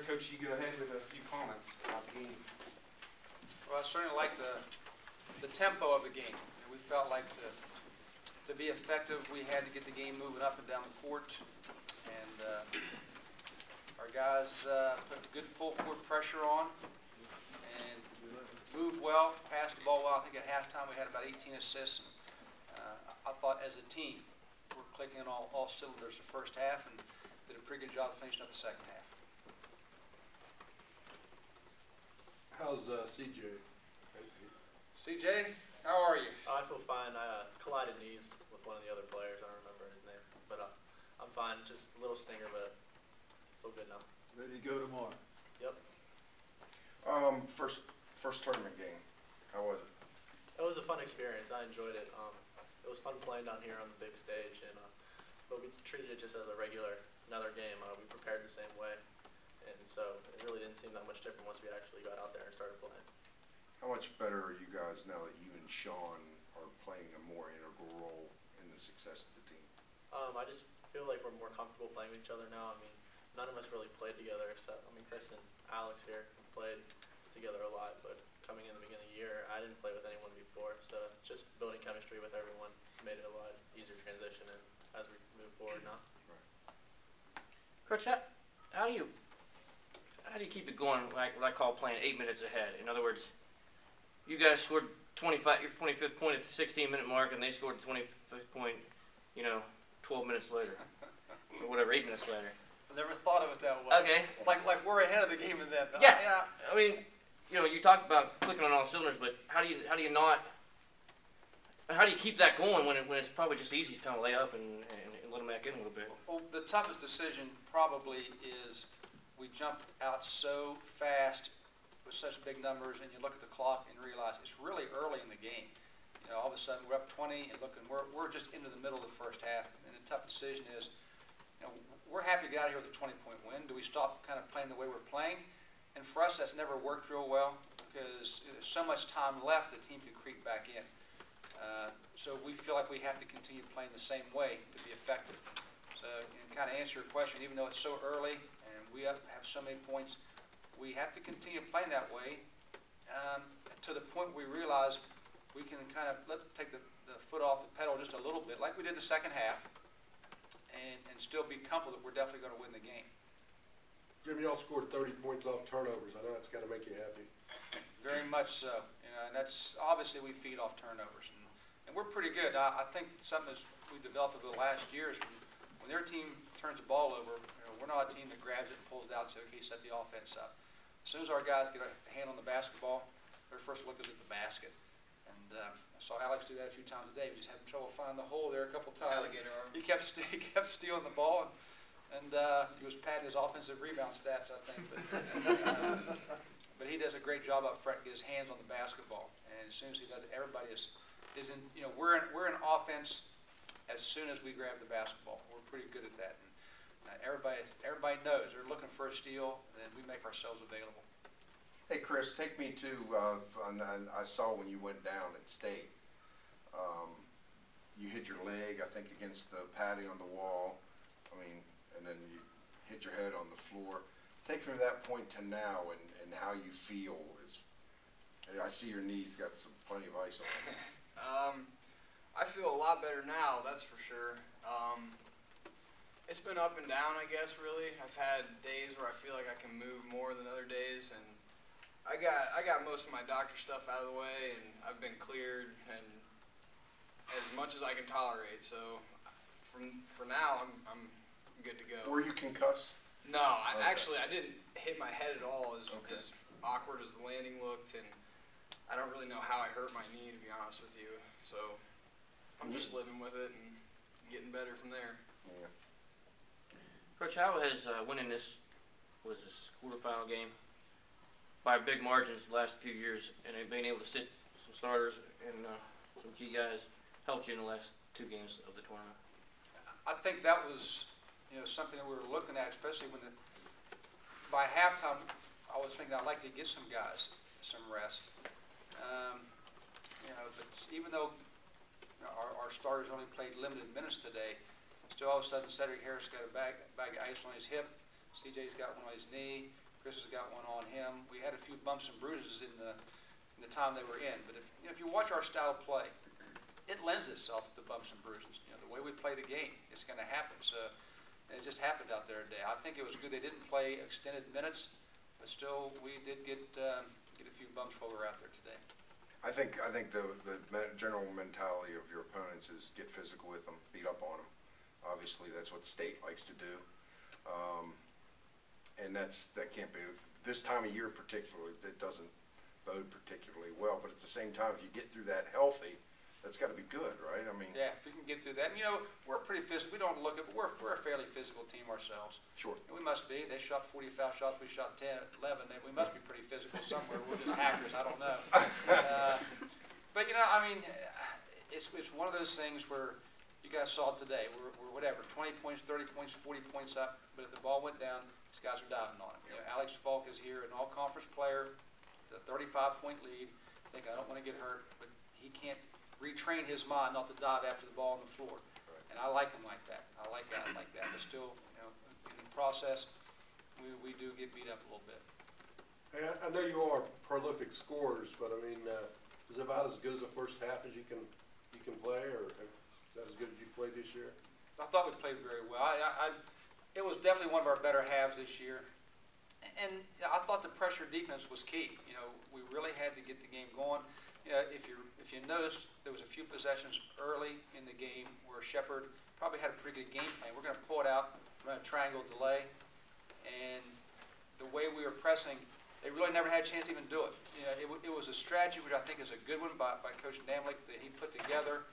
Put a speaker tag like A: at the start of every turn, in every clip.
A: Coach, you go ahead with a few comments about the game.
B: Well, I certainly like the tempo of the game. We felt like to be effective, we had to get the game moving up and down the court. And our guys put good full court pressure on and moved well, passed the ball well. I think at halftime we had about 18 assists. I thought as a team we're clicking on all cylinders the first half and did a pretty good job of finishing up the second half.
C: How's CJ?
B: CJ, how are you?
D: I feel fine. I collided knees with one of the other players. I don't remember his name, but I'm fine. Just a little stinger, but feel good now.
C: Ready to go tomorrow?
D: Yep.
E: First tournament game. How was it?
D: It was a fun experience. I enjoyed it. It was fun playing down here on the big stage, and but we treated it just as another game. We prepared the same way. And so it really didn't seem that much different once we actually got out there and started playing.
E: How much better are you guys now that you and Sean are playing a more integral role in the success of the team?
D: I just feel like we're more comfortable playing with each other now. I mean, none of us really played together except, Chris and Alex here played together a lot, but coming in the beginning of the year, I didn't play with anyone before, so just building chemistry with everyone made it a lot easier transition and as we move forward now.
E: Right.
F: Coach, how do you keep it going, like what I call playing 8 minutes ahead? In other words, you guys scored your 25th point at the 16-minute mark, and they scored the 25th point, 12 minutes later, or whatever, 8 minutes later.
B: I never thought of it that way.
F: Okay.
B: Like we're ahead of the game in that.
F: Yeah. I mean, you talked about clicking on all cylinders, but how do you keep that going when it's probably just easy to kind of lay up and let them back in a little bit?
B: Well, the toughest decision probably is we jumped out so fast with such big numbers, and you look at the clock and realize it's really early in the game. All of a sudden we're up 20 and looking, we're just into the middle of the first half. And the tough decision is, we're happy to get out of here with a 20-point win. Do we stop kind of playing the way we're playing? And for us, that's never worked real well because there's so much time left the team can creep back in. So we feel like we have to continue playing the same way to be effective. So kind of answer your question, even though it's so early and we have so many points, we have to continue playing that way to the point we realize we can kind of take the foot off the pedal just a little bit, like we did the second half, and still be comfortable that we're definitely going to win the game.
C: Jim, y'all scored 30 points off turnovers. I know it's got to make you happy.
B: Very much so. And that's obviously we feed off turnovers, and we're pretty good. I think something that we developed over the last year is when their team turns the ball over, we're not a team that grabs it and pulls it out and says, okay, set the offense up. As soon as our guys get a hand on the basketball, their first look is at the basket. And I saw Alex do that a few times a day. We just had trouble finding the hole there a couple times.
A: Alligator arm.
B: He kept stealing the ball, and he was padding his offensive rebound stats, I think. But he does a great job up front, get his hands on the basketball. And as soon as he does it, everybody is in. We're in offense as soon as we grab the basketball. We're pretty good at that. And everybody knows they're looking for a steal, and then we make ourselves available.
E: Hey, Chris, take me to, I saw when you went down at State, you hit your leg, I think, against the padding on the wall, and then you hit your head on the floor. Take me from that point to now and how you feel. I see your knees got plenty of ice on them.
A: I feel a lot better now, that's for sure. It's been up and down, I guess, really. I've had days where I feel like I can move more than other days, and I got most of my doctor stuff out of the way, and I've been cleared and as much as I can tolerate. So for now, I'm good to go.
E: Were you concussed?
A: No,
E: Okay.
A: Actually I didn't hit my head at all. As awkward as the landing looked, and I don't really know how I hurt my knee, to be honest with you. So I'm just living with it and getting better from there.
E: Yeah.
F: Coach, how has winning this quarterfinal game by big margins the last few years, and being able to sit some starters and some key guys helped you in the last 2 games of the tournament?
B: I think that was, something that we were looking at, especially when by halftime, I was thinking I'd like to get some guys some rest. But even though our starters only played limited minutes today, still all of a sudden Cedric Harris got a bag of ice on his hip, CJ's got one on his knee, Chris has got one on him. We had a few bumps and bruises in the time they were in. But if you watch our style of play, it lends itself to bumps and bruises. The way we play the game, it's going to happen. So it just happened out there today. I think it was good they didn't play extended minutes, but still we did get a few bumps while we were out there today.
E: I think the general mentality of your opponents is get physical with them, beat up on them. Obviously, that's what State likes to do, and that can't be this time of year particularly. It doesn't bode particularly well. But at the same time, if you get through that healthy, that's got to be good, right? I mean,
B: yeah, if we can get through that, and, we're pretty physical. We don't look at, but we're a fairly physical team ourselves.
E: sure.
B: And we must be. They shot 40 foul shots. We shot 10, 11. We must be pretty physical somewhere. We're just hackers. I don't know. But it's one of those things where you guys saw it today. We're whatever, 20 points, 30 points, 40 points up. But if the ball went down, these guys are diving on it. Alex Falk is here, an all-conference player, the 35-point lead. I think I don't want to get hurt, but he can't retrain his mind not to dive after the ball on the floor.
E: Right. And
B: I like him like that. I like that. But still, in the process, we do get beat up a little bit.
C: Hey, I know you are prolific scorers, but I mean, is it about as good as the first half as you can play, or is that as good as you played this year?
B: I thought we played very well. It was definitely one of our better halves this year. And I thought the pressure defense was key. We really had to get the game going. If you noticed, there was a few possessions early in the game where Shepherd probably had a pretty good game plan. We're going to pull it out, run a triangle delay, and the way we were pressing, they really never had a chance to even do it. It was a strategy which I think is a good one by Coach Damlick that he put together,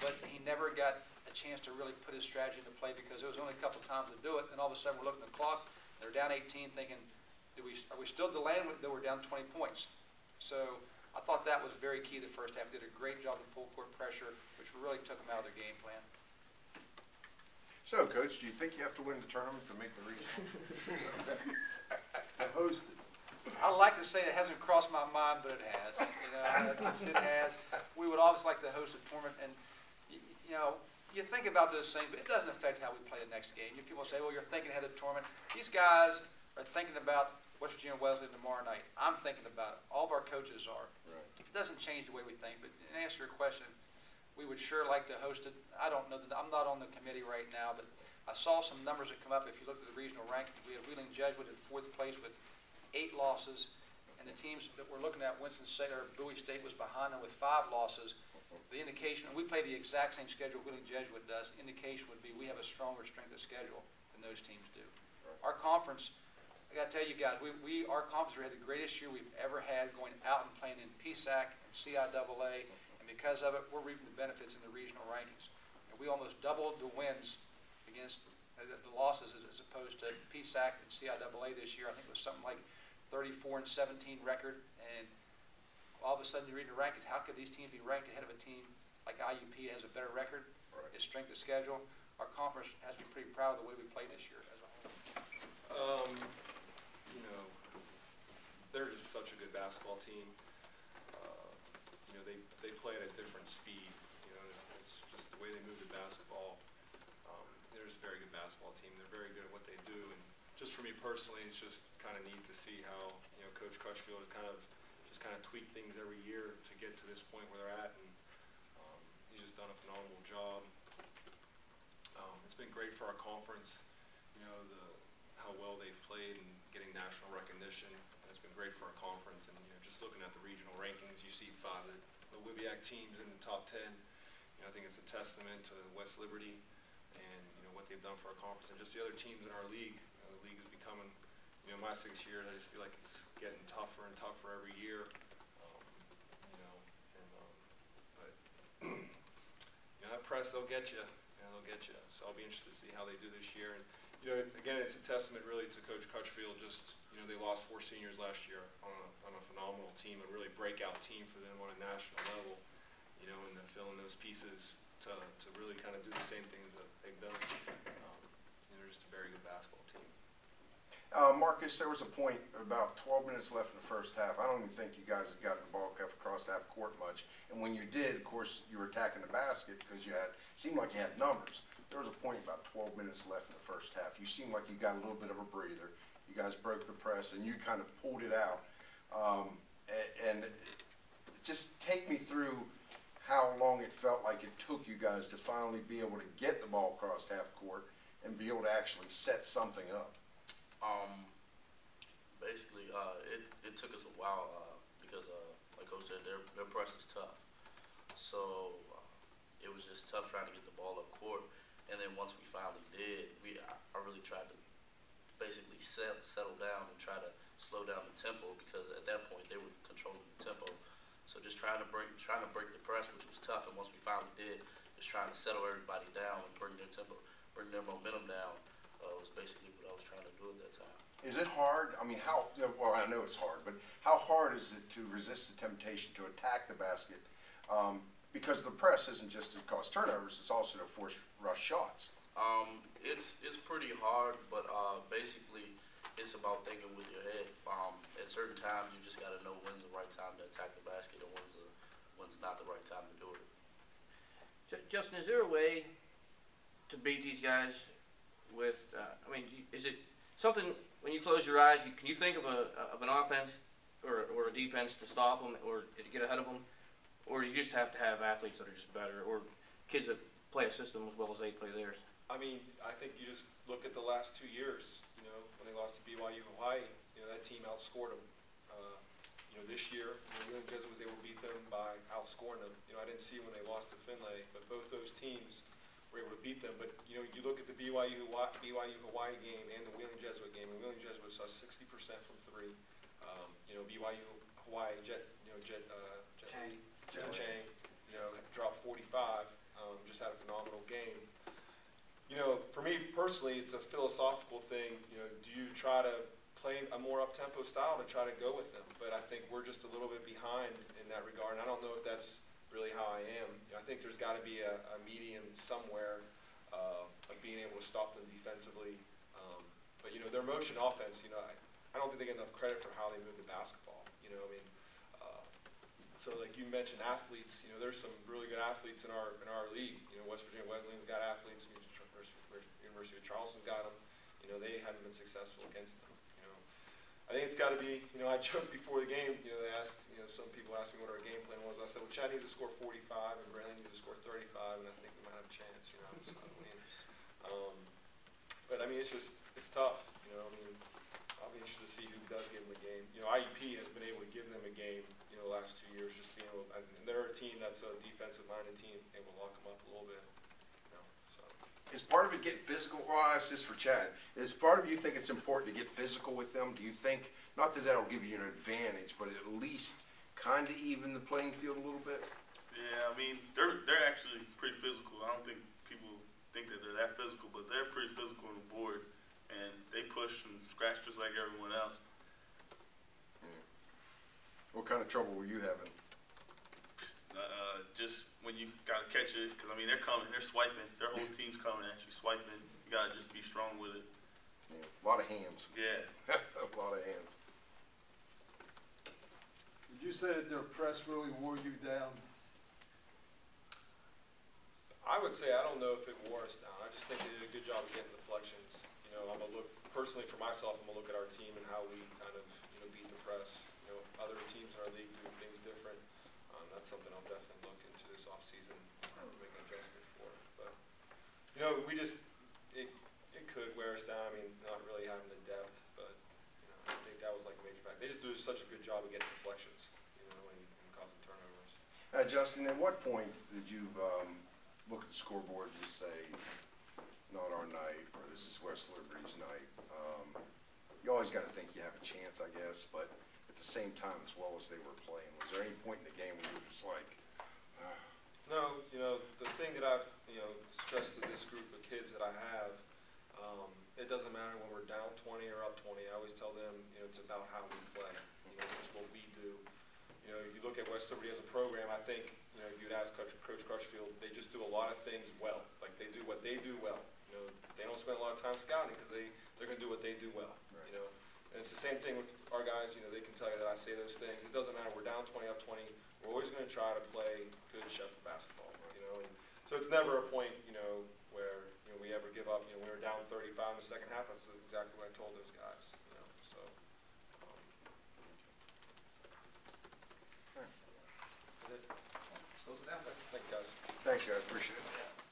B: but he never got a chance to really put his strategy into play because there was only a couple times to do it, and all of a sudden we're looking at the clock, they're down 18, thinking, are we still delaying that we're down 20 points? So I thought that was very key the first half. Did a great job of full court pressure, which really took them out of their game plan.
E: So, Coach, do you think you have to win the tournament to make the regional?
C: I hosted.
B: I like to say it hasn't crossed my mind, but it has. It has. We would always like to host a tournament, and you think about those things, but it doesn't affect how we play the next game. People say, well, you're thinking ahead of the tournament. These guys are thinking about West Virginia Wesleyan tomorrow night. I'm thinking about it. All of our coaches are.
E: Right.
B: It doesn't change the way we think, but in answer to your question, we would sure like to host it. I don't know that I'm not on the committee right now, but I saw some numbers that come up. If you look at the regional rankings, we had Wheeling Jesuit in 4th place with 8 losses, and the teams that we're looking at, Winston-Salem or Bowie State was behind them with 5 losses. The indication, and we play the exact same schedule Wheeling Jesuit does, the indication would be we have a stronger strength of schedule than those teams do.
E: Right.
B: Our conference, I got to tell you guys, our conference had the greatest year we've ever had, going out and playing in PSAC and CIAA, and because of it, we're reaping the benefits in the regional rankings. And we almost doubled the wins against the losses as opposed to PSAC and CIAA this year. I think it was something like 34-17 record, and all of a sudden you read the rankings, how could these teams be ranked ahead of a team like IUP that has a better record?
E: Right.
B: Its strength of schedule. Our conference has been pretty proud of the way we played this year as a whole.
G: They're just such a good basketball team. They play at a different speed. It's just the way they move the basketball. They're just a very good basketball team. They're very good at what they do, and just for me personally, it's just kind of neat to see how Coach Crutchfield has kind of tweaked things every year to get to this point where they're at, and he's just done a phenomenal job. It's been great for our conference, how well they've played and getting national recognition. It's been great for our conference, and just looking at the regional rankings, you see 5 of the WVIAC teams in the top 10. I think it's a testament to West Liberty and what they've done for our conference and just the other teams in our league. The league is becoming, my 6 years, I just feel like it's getting tougher and tougher every year. But that press, they'll get you. They'll get you. So I'll be interested to see how they do this year. And You know, again, it's a testament really to Coach Crutchfield. Just, you know, they lost 4 seniors last year on a phenomenal team, a really breakout team for them on a national level. You know, and then filling those pieces to really kind of do the same things that they've done. You know, they're just a very good basketball team.
E: Marcus, there was a point about 12 minutes left in the first half. I don't even think you guys got the ball across half court much. And when you did, of course, you were attacking the basket because seemed like you had numbers. There was a point about 12 minutes left in the first half. You seemed like you got a little bit of a breather. You guys broke the press and you kind of pulled it out. And just take me through how long it felt like it took you guys to finally be able to get the ball across half court and be able to actually set something up.
H: Basically, it took us a while because, like Coach said, their press is tough. So it was just tough trying to get the ball up court. And then once we finally did, I really tried to basically settle down and try to slow down the tempo because at that point they were controlling the tempo. So just trying to break the press, which was tough. And once we finally did, just trying to settle everybody down and bring their tempo, bring their momentum down. Was basically what I was trying to do at that time.
E: Is it hard? I mean, well, I know it's hard, but how hard is it to resist the temptation to attack the basket? Because the press isn't just to cause turnovers, it's also to force rush shots.
H: It's pretty hard, but basically it's about thinking with your head. At certain times, you just got to know when's the right time to attack the basket and when's not the right time to do it.
F: Justin, is there a way to beat these guys with, I mean, is it something when you close your eyes, can you think of an offense or a defense to stop them or to get ahead of them? Or do you just have to have athletes that are just better or kids that play a system as well as they play theirs?
G: I mean, I think you just look at the last 2 years, you know, when they lost to BYU Hawaii, you know, that team outscored them. You know, this year, Wheeling Jesuit was able to beat them by outscoring them. You know, I didn't see when they lost to Finlay, but both those teams were able to beat them. But, you know, you look at the BYU Hawaii game and the Wheeling Jesuit game, and Wheeling Jesuit saw 60% from 3. You know, BYU Hawaii, Chang, you know, dropped 45, just had a phenomenal game. You know, for me personally, it's a philosophical thing. You know, do you try to play a more up-tempo style to try to go with them? But I think we're just a little bit behind in that regard, and I don't know if that's really how I am. You know, I think there's got to be a medium somewhere of being able to stop them defensively. But, you know, their motion offense, you know, I don't think they get enough credit for how they move the basketball. You know, I mean, so like you mentioned athletes, you know, there's some really good athletes in our league. You know, West Virginia Wesleyan's got athletes, University of Charleston's got them. You know, they haven't been successful against them. You know, I think it's got to be, you know, I joked before the game, you know, they asked, you know, some people asked me what our game plan was. I said, well, Chad needs to score 45 and Brandon needs to score 35, and I think we might have a chance, you know. So, I mean, but I mean, it's tough, you know. I mean, I'll be interested to see who does give them a game. You know, IUP has been able to give them a game, you know, the last 2 years, just being able, and they're a team that's a defensive-minded team, able to lock them up a little bit, you know, so.
E: Is part of it getting physical? Well, I ask this for Chad. Is part of you think it's important to get physical with them? Do you think, not that that'll give you an advantage, but at least kind of even the playing field a little bit?
I: Yeah, I mean, they're actually pretty physical. I don't think people think that they're that physical, but they're pretty physical on the board, and they push and scratch just like everyone else.
E: Yeah. What kind of trouble were you having?
I: Just when you got to catch it, because, I mean, they're coming, they're swiping. Their whole team's coming at you, swiping. You got to just be strong with it.
E: Yeah. A lot of hands.
I: Yeah.
E: A lot of hands.
J: Would you say that their press really wore you down?
G: I would say I don't know if it wore us down. I just think they did a good job of getting deflections. You know, I'm going to look, personally for myself, I'm going to look at our team and how we kind of, you know, beat the press. You know, other teams in our league do things different. That's something I'll definitely look into this offseason and make an adjustment for. But, you know, it could wear us down. I mean, not really having the depth, but, you know, I think that was like a major factor. They just do such a good job of getting deflections, you know, and causing turnovers.
E: Justin, at what point did you look at the scoreboard and just say, not our night, or this is West Liberty's night? You always got to think you have a chance, I guess, but at the same time, as well as they were playing, was there any point in the game when you were just like,
G: No, you know, the thing that I've, you know, stressed to this group of kids that I have, it doesn't matter when we're down 20 or up 20. I always tell them, you know, it's about how we play. You know, it's just what we do. You know, you look at West Liberty as a program, I think, you know, if you'd ask Coach Crutchfield, they just do a lot of things well. Like, they do what they do well. You know, they don't spend a lot of time scouting because they're going to do what they do well, you know. And it's the same thing with our guys. You know, they can tell you that I say those things. It doesn't matter. We're down 20, up 20. We're always going to try to play good Shepherd basketball, you know. And so it's never a point, you know, where, you know, we ever give up. You know, we were down 35 in the second half. That's exactly what I told those guys, you know. So, that's it. Close it out. Thanks, guys.
E: Thanks, guys, appreciate it.